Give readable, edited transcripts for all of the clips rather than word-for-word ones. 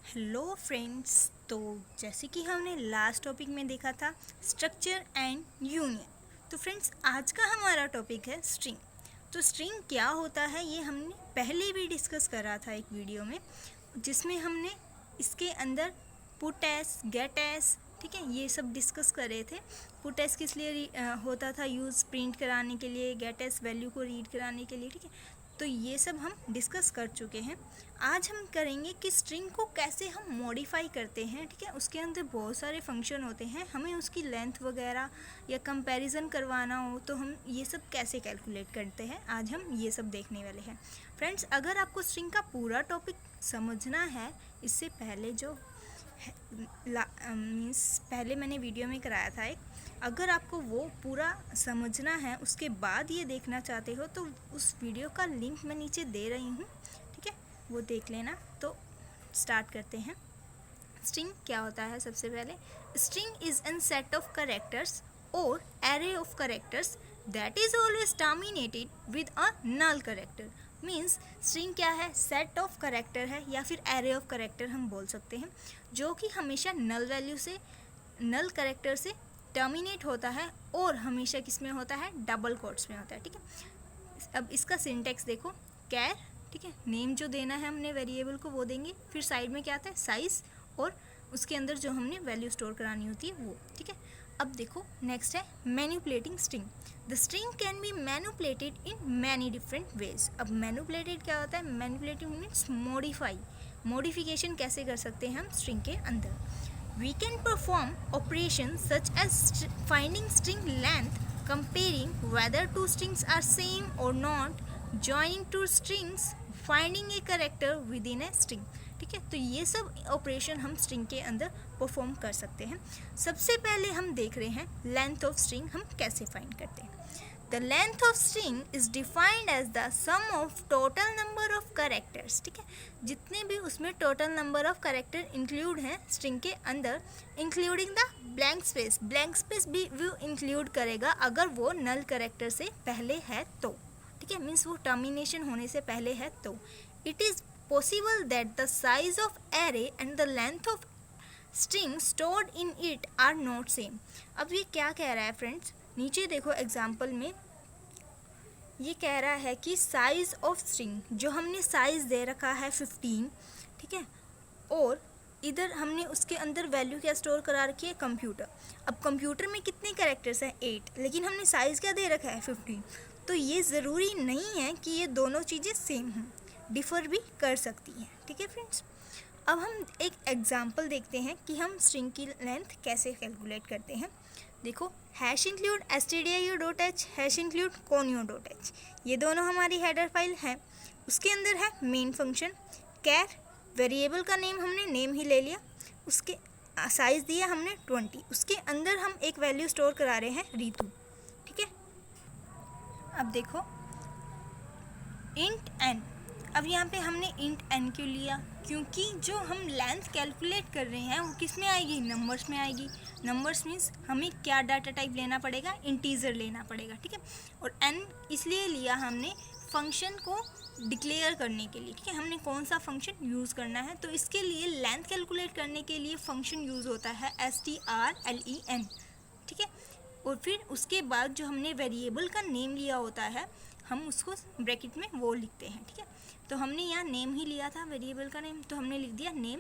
Hello friends. तो जैसे कि हमने लास्ट टॉपिक में देखा था स्ट्रक्चर एंड यूनियन, तो फ्रेंड्स आज का हमारा टॉपिक है स्ट्रिंग। तो स्ट्रिंग क्या होता है ये हमने पहले भी डिस्कस करा था एक वीडियो में, जिसमें हमने इसके अंदर पुट एस, गेट एस, ठीक है, ये सब डिस्कस कर रहे थे। पुट एस किस लिए होता था यूज़, प्रिंट कराने के लिए, गेट एस वैल्यू को रीड कराने के लिए, ठीक है। तो ये सब हम डिस्कस कर चुके हैं। आज हम करेंगे कि स्ट्रिंग को कैसे हम मॉडिफाई करते हैं, ठीक है। उसके अंदर बहुत सारे फंक्शन होते हैं, हमें उसकी लेंथ वगैरह या कंपैरिजन करवाना हो तो हम ये सब कैसे कैलकुलेट करते हैं, आज हम ये सब देखने वाले हैं। फ्रेंड्स, अगर आपको स्ट्रिंग का पूरा टॉपिक समझना है, इससे पहले जो मीन्स पहले मैंने वीडियो में कराया था एक, अगर आपको वो पूरा समझना है उसके बाद ये देखना चाहते हो तो उस वीडियो का लिंक मैं नीचे दे रही हूँ, ठीक है, वो देख लेना। तो स्टार्ट करते हैं। स्ट्रिंग क्या होता है? सबसे पहले string is an set of characters और array of characters that is always terminated with a null character. Means string क्या है? सेट ऑफ कैरेक्टर है या फिर एरे ऑफ कैरेक्टर हम बोल सकते हैं, जो कि हमेशा नल वैल्यू से, नल कैरेक्टर से टर्मिनेट होता है और हमेशा किस में होता है? डबल कोट्स में होता है, ठीक है। अब इसका सिंटेक्स देखो, कैर, ठीक है, नेम जो देना है हमने वेरिएबल को वो देंगे, फिर साइड में क्या आता है? साइज, और उसके अंदर जो हमने वैल्यू स्टोर करानी होती है वो, ठीक है। अब देखो नेक्स्ट है manipulating string. The string can be manipulated in many different ways. अब मैनिपुलेटेड क्या होता है? मैनिपुलेटिव मीन्स मॉडिफाई, मॉडिफिकेशन कैसे कर सकते हैं हम स्ट्रिंग के अंदर। We can perform operations such as finding string length, comparing whether two strings are same or not, joining two strings, finding a character within a string, ठीक है। तो ये सब ऑपरेशन हम स्ट्रिंग के अंदर परफॉर्म कर सकते हैं। सबसे पहले हम देख रहे हैं लेंथ ऑफ स्ट्रिंग हम कैसे फाइंड करते हैं। The length of string is defined as the sum of total number of characters, ठीक है, जितने भी उसमें total number of character include हैं स्ट्रिंग के अंदर, including the blank space. Blank space भी वो इंक्लूड करेगा अगर वो नल कैरेक्टर से पहले है तो, ठीक है, मीन्स वो टर्मिनेशन होने से पहले है तो। It is possible that the size of array and the length of string stored in it are not same. अब ये क्या कह रहा है फ्रेंड्स? नीचे देखो एग्जाम्पल में ये कह रहा है कि साइज़ ऑफ स्ट्रिंग, जो हमने साइज़ दे रखा है 15, ठीक है, और इधर हमने उसके अंदर वैल्यू क्या स्टोर करा रखी है? कंप्यूटर। अब कंप्यूटर में कितने कैरेक्टर्स हैं? 8, लेकिन हमने साइज़ क्या दे रखा है? 15। तो ये ज़रूरी नहीं है कि ये दोनों चीज़ें सेम हों, डिफ़र भी कर सकती हैं, ठीक है फ्रेंड्स। अब हम एक एग्जाम्पल देखते हैं कि हम स्ट्रिंग की लेंथ कैसे कैलकुलेट करते हैं। देखो, hash include stdio.h, hash include conio.h, ये दोनों हमारी हेडर फाइल है। उसके अंदर है मेन फंक्शन कैर, वेरिएबल का नेम हमने नेम ही ले लिया, उसके साइज़ दिया हमने 20, उसके अंदर हम एक वैल्यू स्टोर करा रहे हैं रितु, ठीक है। अब देखो इंट एन। अब यहाँ पे हमने इंट एन क्यों लिया? क्योंकि जो हम लेंथ कैलकुलेट कर रहे हैं वो किस में आएगी? नंबर्स में आएगी। नंबर्स मीन्स हमें क्या डाटा टाइप लेना पड़ेगा? इंटीजर लेना पड़ेगा, ठीक है। और एन इसलिए लिया हमने फंक्शन को डिक्लेयर करने के लिए, ठीक है, हमने कौन सा फंक्शन यूज़ करना है, तो इसके लिए लेंथ कैलकुलेट करने के लिए फंक्शन यूज़ होता है strlen, ठीक है। और फिर उसके बाद जो हमने वेरिएबल का नेम लिया होता है हम उसको ब्रैकेट में वो लिखते हैं, ठीक है। तो हमने यहाँ नेम ही लिया था, वेरिएबल का नेम, तो हमने लिख दिया नेम।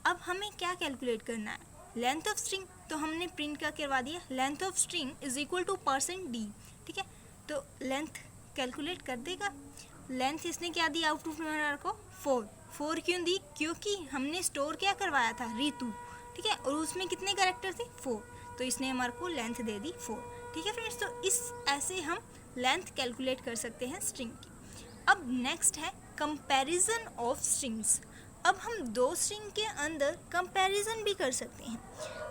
अब हमें क्या कैलकुलेट करना है? लेंथ ऑफ स्ट्रिंग, तो हमने प्रिंट क्या करवा दिया? Length of string is equal to %d, ठीक है। तो लेंथ कैलकुलेट कर देगा। लेंथ इसने क्या दी आउटपुट में हमारे को? 4 क्यों दी? क्योंकि हमने स्टोर क्या करवाया था? रितु, ठीक है, और उसमें कितने कैरेक्टर थे? 4, तो इसने हमारे को लेंथ दे दी 4, ठीक है फ्रेंड्स। तो इस ऐसे हम लेंथ कैलकुलेट कर सकते हैं स्ट्रिंग की। अब नेक्स्ट है कंपैरिजन ऑफ स्ट्रिंग्स। अब हम दो स्ट्रिंग के अंदर कंपैरिजन भी कर सकते हैं।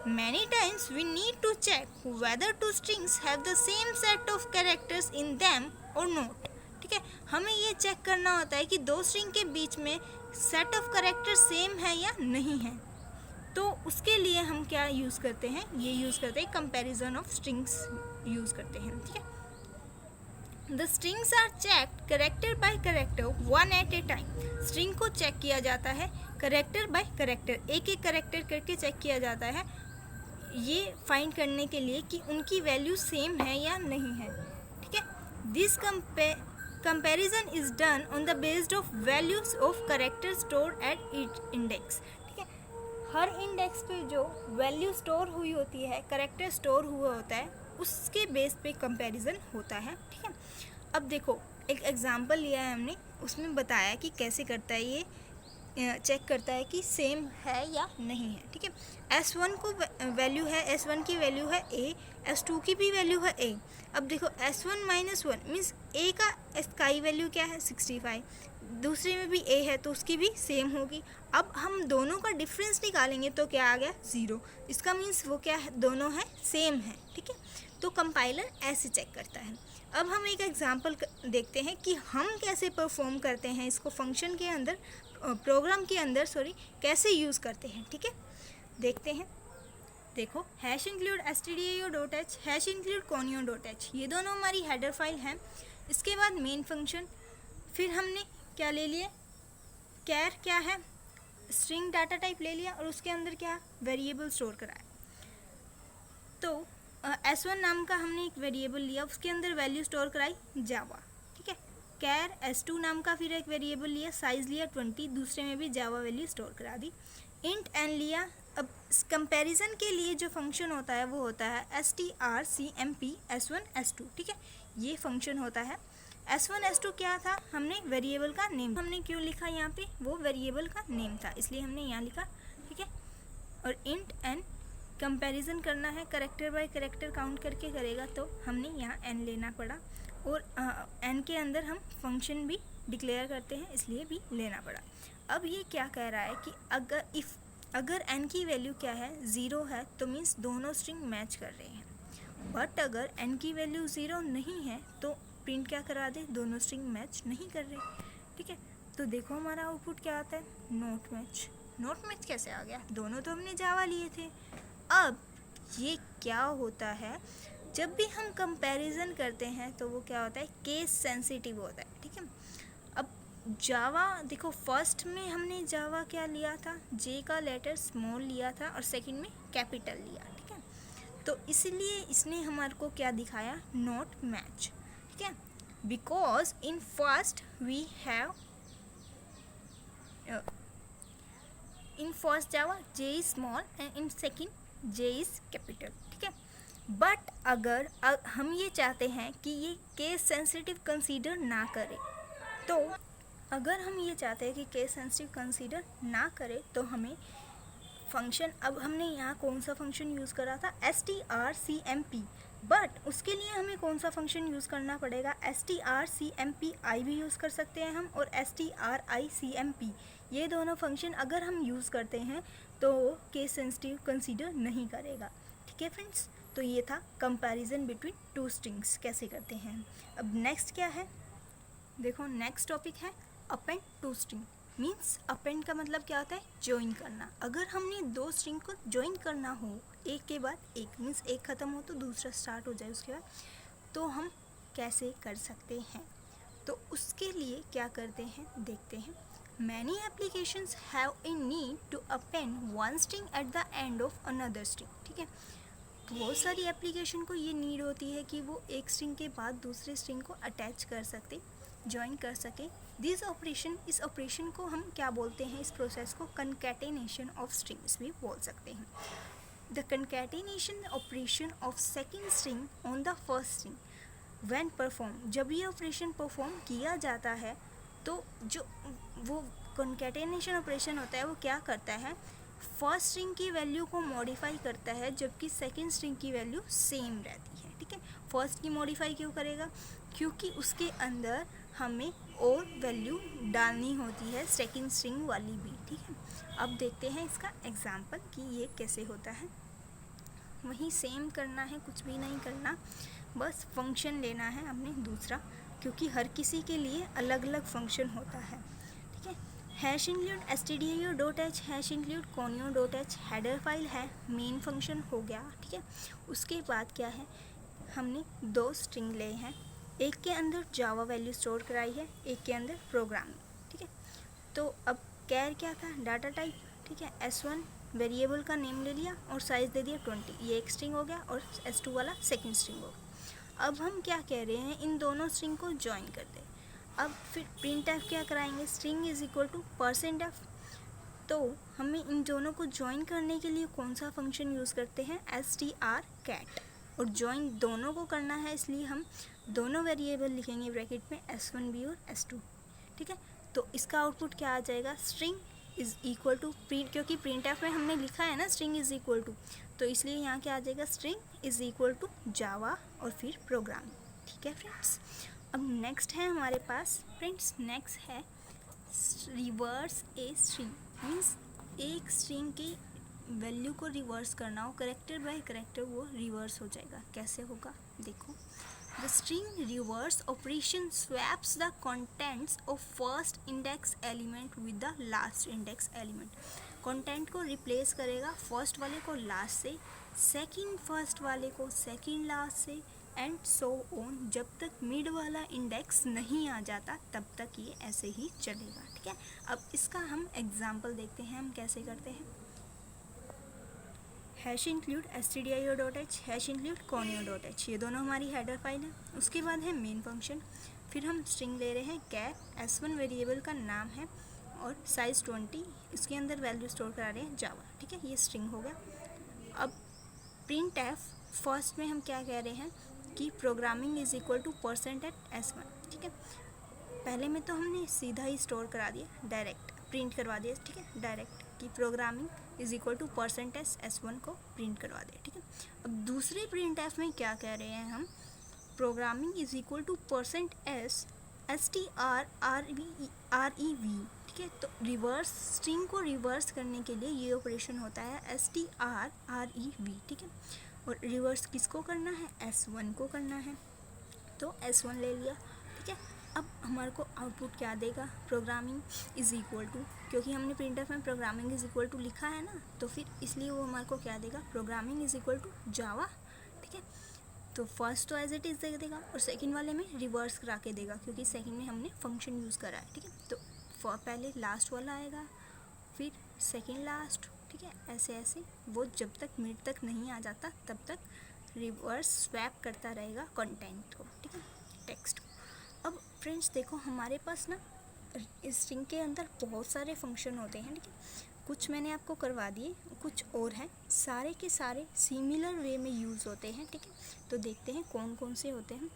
Many times we need to check whether two strings have the same set of characters in them और नॉट, ठीक है। हमें ये चेक करना होता है कि दो स्ट्रिंग के बीच में सेट ऑफ कैरेक्टर सेम है या नहीं है। तो उसके लिए हम क्या यूज़ करते हैं? ये यूज़ करते हैं कंपैरिजन ऑफ स्ट्रिंग्स यूज़ करते हैं, ठीक है। The strings are checked character by character one at a time. String को चेक किया जाता है करेक्टर बाय करेक्टर, एक एक करेक्टर करके चेक किया जाता है, ये फाइंड करने के लिए कि उनकी वैल्यू सेम है या नहीं है। ठीक है, this comparison is done on the based of values of character store at each index. ठीक है, हर इंडेक्स पे जो वैल्यू स्टोर हुई होती है, करेक्टर स्टोर हुआ होता है, उसके बेस पे कंपैरिजन होता है। ठीक है, अब देखो एक एग्जांपल लिया है हमने, उसमें बताया कि कैसे करता है ये, चेक करता है कि सेम है या नहीं है। ठीक है, S1 को वैल्यू है, S1 की वैल्यू है A, S2 की भी वैल्यू है A। अब देखो S1 माइनस 1 मीन्स A का स्काई वैल्यू क्या है 65, दूसरे में भी A है तो उसकी भी सेम होगी। अब हम दोनों का डिफरेंस निकालेंगे तो क्या आ गया 0, इसका मीन्स वो क्या है, दोनों है सेम है। ठीक है, तो कंपाइलर ऐसे चेक करता है। अब हम एक एग्जांपल देखते हैं कि हम कैसे परफॉर्म करते हैं इसको फंक्शन के अंदर, प्रोग्राम के अंदर कैसे यूज़ करते हैं। ठीक है, देखते हैं। देखो hash include stdio.h, hash include conio.h, ये दोनों हमारी हेडर फाइल हैं। इसके बाद मेन फंक्शन, फिर हमने क्या ले लिया, कैर क्या है, स्ट्रिंग डाटा टाइप ले लिया और उसके अंदर क्या वेरिएबल स्टोर कराया। तो S1 नाम का हमने एक वेरिएबल लिया, उसके अंदर वैल्यू स्टोर कराई जावा। ठीक है, कैर S2 नाम का फिर एक वेरिएबल लिया, साइज लिया 20, दूसरे में भी जावा वैल्यू स्टोर करा दी। इंट एन लिया। अब कंपैरिजन के लिए जो फंक्शन होता है वो होता है strcmp S1 S2। ठीक है, ये फंक्शन होता है। S1 S2 क्या था, हमने वेरिएबल का नेम, हमने क्यों लिखा यहाँ पे, वो वेरिएबल का नेम था इसलिए हमने यहाँ लिखा। ठीक है, और इंट एन कंपैरिजन करना है, करेक्टर बाय करेक्टर काउंट करके करेगा तो हमने यहाँ n लेना पड़ा, और n के अंदर हम फंक्शन भी डिक्लेयर करते हैं इसलिए भी लेना पड़ा। अब ये क्या कह रहा है कि अगर n की वैल्यू क्या है 0 है तो मीन्स दोनों स्ट्रिंग मैच कर रहे हैं, बट अगर n की वैल्यू 0 नहीं है तो प्रिंट क्या करा दे, दोनों स्ट्रिंग मैच नहीं कर रहे। ठीक है, तो देखो हमारा आउटपुट क्या आता है, नॉट मैच। नॉट मैच कैसे आ गया, दोनों तो हमने जावा लिए थे। अब ये क्या होता है, जब भी हम कंपैरिजन करते हैं तो वो क्या होता है, केस सेंसिटिव होता है। ठीक है, अब जावा देखो, फर्स्ट में हमने जावा क्या लिया था, जे का लेटर स्मॉल लिया था और सेकंड में कैपिटल लिया। ठीक है, तो इसलिए इसने हमारे को क्या दिखाया, नॉट मैच। ठीक है, because in first we have in first Java J is small and in second J is capital. ठीक है, बट अगर हम ये चाहते हैं कि ये केस सेंसिटिव कंसीडर ना करे, तो अगर हम ये चाहते हैं कि केस सेंसिटिव कंसीडर ना करे तो हमें फंक्शन, अब हमने यहाँ कौन सा फंक्शन यूज़ करा था, strcmp, बट उसके लिए हमें कौन सा फंक्शन यूज़ करना पड़ेगा, strcmpi भी यूज़ कर सकते हैं हम, और stricmp, ये दोनों फंक्शन अगर हम यूज़ करते हैं तो केस सेंसिटिव कंसीडर नहीं करेगा। ठीक है फ्रेंड्स, तो ये था कंपैरिजन बिटवीन टू स्ट्रिंग्स कैसे करते हैं। अब नेक्स्ट क्या है, देखो नेक्स्ट टॉपिक है append to string. Means append का मतलब क्या होता है, ज्वाइन करना। अगर हमने दो स्ट्रिंग को ज्वाइन करना हो एक के बाद एक, मीन्स एक ख़त्म हो तो दूसरा स्टार्ट हो जाए उसके बाद, तो हम कैसे कर सकते हैं, तो उसके लिए क्या करते हैं देखते हैं। Many applications have a need to append one string at the end of another string। ठीक है, बहुत सारी एप्लीकेशन को ये नीड होती है कि वो एक स्ट्रिंग के बाद दूसरे स्ट्रिंग को अटैच कर सकते, ज्वाइन कर सके। दिस ऑपरेशन, इस ऑपरेशन को हम क्या बोलते हैं, इस प्रोसेस को कंकैटेनेशन ऑफ स्ट्रिंग्स भी बोल सकते हैं। The concatenation operation of second string on the first string when perform, जब ये ऑपरेशन परफॉर्म किया जाता है तो जो वो कंकैटेनेशन ऑपरेशन होता है वो क्या करता है, फर्स्ट स्ट्रिंग की वैल्यू को मॉडिफाई करता है जबकि सेकंड स्ट्रिंग की वैल्यू सेम रहती है। ठीक है, फर्स्ट की मॉडिफाई क्यों करेगा, क्योंकि उसके अंदर हमें और वैल्यू डालनी होती है सेकंड स्ट्रिंग वाली भी। ठीक है, अब देखते हैं इसका एग्जांपल कि ये कैसे होता है। वही सेम करना है, कुछ भी नहीं करना, बस फंक्शन लेना है हमने दूसरा, क्योंकि हर किसी के लिए अलग अलग फंक्शन होता है। ठीक है, hash include stdio.h, hash include conio.h header file है, मेन फंक्शन हो गया। ठीक है, उसके बाद क्या है, हमने दो स्ट्रिंग ले हैं, एक के अंदर जावा वैल्यू स्टोर कराई है, एक के अंदर प्रोग्रामिंग, ठीक है। तो अब कैर क्या था, डाटा टाइप, ठीक है। S1 वेरिएबल का नेम ले लिया और साइज़ दे दिया 20, ये एक स्ट्रिंग हो गया और S2 वाला सेकंड स्ट्रिंग हो गया। अब हम क्या कह रहे हैं, इन दोनों स्ट्रिंग को ज्वाइन कर दे। अब फिर प्रिंटफ क्या कराएंगे, string is equal to %f। तो हमें इन दोनों को ज्वाइन करने के लिए कौन सा फंक्शन यूज़ करते हैं, strcat। और ज्वाइन दोनों को करना है, इसलिए हम दोनों वेरिएबल लिखेंगे ब्रैकेट में S1b और S2, ठीक है। तो इसका आउटपुट क्या आ जाएगा, string is equal to print, क्योंकि प्रिंटफ में हमने लिखा है ना स्ट्रिंग इज़ इक्वल टू, तो इसलिए यहाँ क्या आ जाएगा, string is equal to Java और फिर प्रोग्राम, ठीक है फ्रेंड्स। अब नेक्स्ट है हमारे पास फ्रेंड्स, नेक्स्ट है रिवर्स ए स्ट्रिंग। मीन्स एक स्ट्रिंग की वैल्यू को रिवर्स करना हो, करेक्टर बाय करेक्टर वो रिवर्स हो जाएगा। कैसे होगा देखो, the string reverse operation swaps the contents of first index element with the last index element. Content को रिप्लेस करेगा फर्स्ट वाले को लास्ट से, सेकंड फर्स्ट वाले को सेकंड लास्ट से, एंड सो ऑन, जब तक मिड वाला इंडेक्स नहीं आ जाता तब तक ये ऐसे ही चलेगा, ठीक है। अब इसका हम एग्जाम्पल देखते हैं, हम कैसे करते हैं। #include stdio.h, #include conio.h, ये दोनों हमारी हेडर फाइल है। उसके बाद है मेन फंक्शन, फिर हम स्ट्रिंग ले रहे हैं कैर, S1 वेरिएबल का नाम है और साइज़ 20, इसके अंदर वैल्यू स्टोर करा रहे हैं जावा, ठीक है। ये स्ट्रिंग हो गया। अब printf फर्स्ट में हम क्या कह रहे हैं कि programming is equal to %s1, ठीक है। पहले में तो हमने सीधा ही स्टोर करा दिया, डायरेक्ट प्रिंट करवा दिया, ठीक है, डायरेक्ट कि programming is equal to %s1 को प्रिंट करवा दिया, ठीक है। अब दूसरे printf में क्या कह रहे हैं हम, programming is equal to %s strrev, ठीक है। तो रिवर्स स्ट्रिंग को रिवर्स करने के लिए ये ऑपरेशन होता है strrev, ठीक है। और रिवर्स किसको करना है, S1 को करना है, तो S1 ले लिया, ठीक है। अब हमारे को आउटपुट क्या देगा, प्रोग्रामिंग इज इक्वल टू, क्योंकि हमने प्रिंटफ में प्रोग्रामिंग इज इक्वल टू लिखा है ना, तो फिर इसलिए वो हमारे को क्या देगा, programming is equal to Java, ठीक है। तो फर्स्ट तो एज इट इज़ दे देगा और सेकंड वाले में रिवर्स करा के देगा, क्योंकि सेकंड में हमने फंक्शन यूज़ करा है, ठीक है। तो पहले लास्ट वाला आएगा, फिर सेकंड लास्ट, ठीक है। ऐसे ऐसे वो जब तक मिड तक नहीं आ जाता तब तक रिवर्स स्वैप करता रहेगा कंटेंट को, ठीक है, टेक्स्ट को। अब फ्रेंड्स देखो, हमारे पास ना इस स्ट्रिंग के अंदर बहुत सारे फंक्शन होते हैं, ठीक है। कुछ मैंने आपको करवा दिए, कुछ और हैं, सारे के सारे सिमिलर वे में यूज़ होते हैं, ठीक है। तो देखते हैं कौन कौन से होते हैं।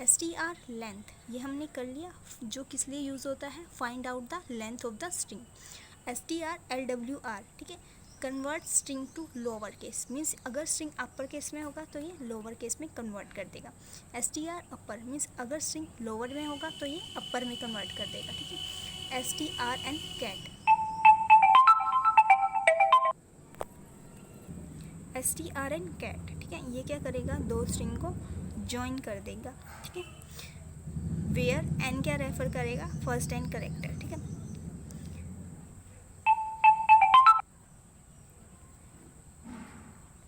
str लेंथ, ये हमने कर लिया, जो किस लिए यूज़ होता है, find out the length of the string. str lwr, ठीक है, convert string to lower case, means अगर स्ट्रिंग अपर केस में होगा तो ये लोअर केस में कन्वर्ट कर देगा। str अपर मीन्स अगर स्ट्रिंग लोअर में होगा तो ये अपर में कन्वर्ट कर देगा, ठीक है। strncat, strncat, ठीक है, ये क्या करेगा, दो स्ट्रिंग को ज्वाइन कर देगा, ठीक है। वेयर n क्या रेफर करेगा, फर्स्ट n करेक्टर, ठीक है।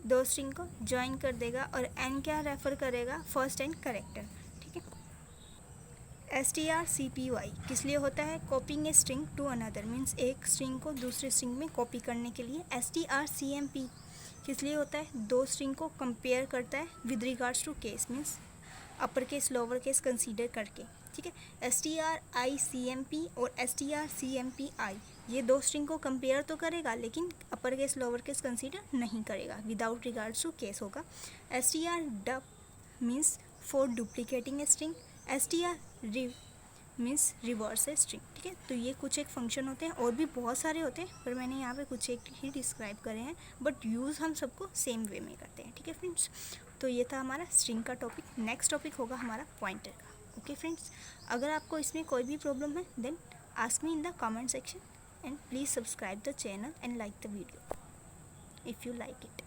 दो स्ट्रिंग को ज्वाइन कर देगा और n क्या रेफर करेगा, फर्स्ट n करेक्टर, ठीक है। strcpy किस लिए होता है, copying a string to another, means एक स्ट्रिंग को दूसरे स्ट्रिंग में कॉपी करने के लिए। strcmp किस लिए होता है, दो स्ट्रिंग को कंपेयर करता है with regards to case, means upper case lower case consider करके, ठीक है। stricmp और strcmpi ये दो स्ट्रिंग को कंपेयर तो करेगा लेकिन अपर केस लोअर केस कंसीडर नहीं करेगा, विदाउट रिगार्ड्स टू केस होगा। strdup means for duplicating a string, strrev means reverse a string, ठीक है। तो ये कुछ एक फंक्शन होते हैं, और भी बहुत सारे होते हैं पर मैंने यहाँ पे कुछ एक ही डिस्क्राइब करे हैं, बट यूज़ हम सबको सेम वे में करते हैं, ठीक है फ्रेंड्स। तो ये था हमारा स्ट्रिंग का टॉपिक। नेक्स्ट टॉपिक होगा हमारा पॉइंटर का, ओके फ्रेंड्स। अगर आपको इसमें कोई भी प्रॉब्लम है then ask me in the comment section, and please subscribe the channel and like the video if you like it.